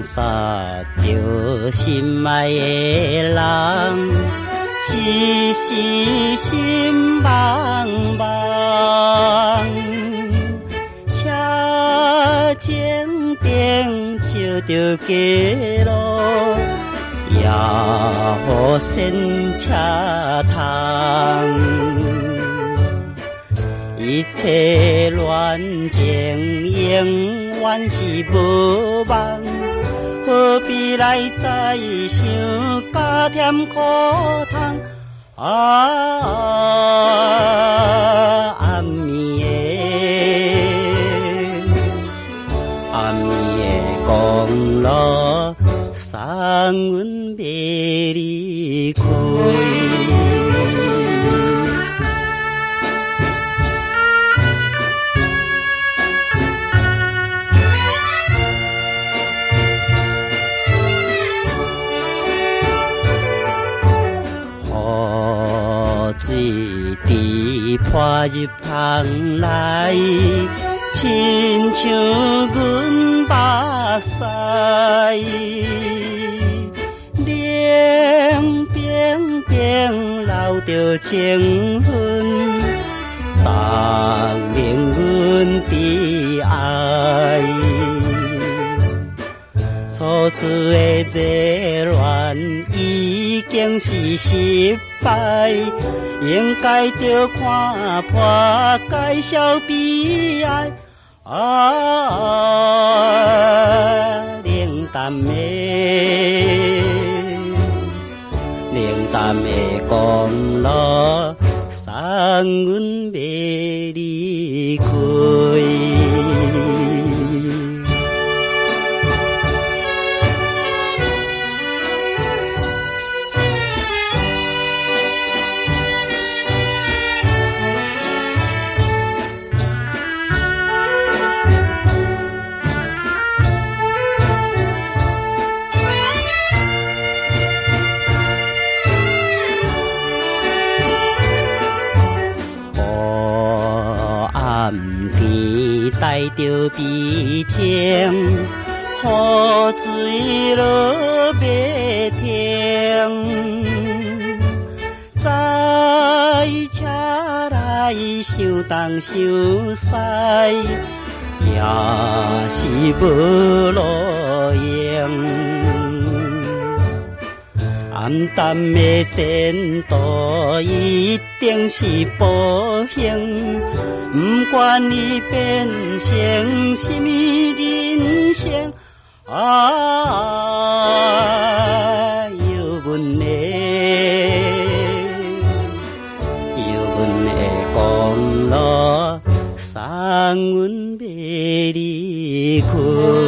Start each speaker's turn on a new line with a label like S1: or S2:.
S1: 杀着心爱的人，一时心茫茫。车前灯照着街路，也予神车通。一切恋情永远是无望，何必来再想加添苦痛？暗暝的公路，送阮要离开。水滴泼入窗来，亲像阮目屎。冷冰冰流着情分，当令阮悲哀。初次的热恋已经是失败，应该着看破介绍悲哀。冷淡的公路，送阮要离开。暗天带着悲情，雨水落袂停。载车来想东想西，也是无路用。暗淡的前途一定是不幸，不管你变成什么人生，有阮的公路，送阮要离开。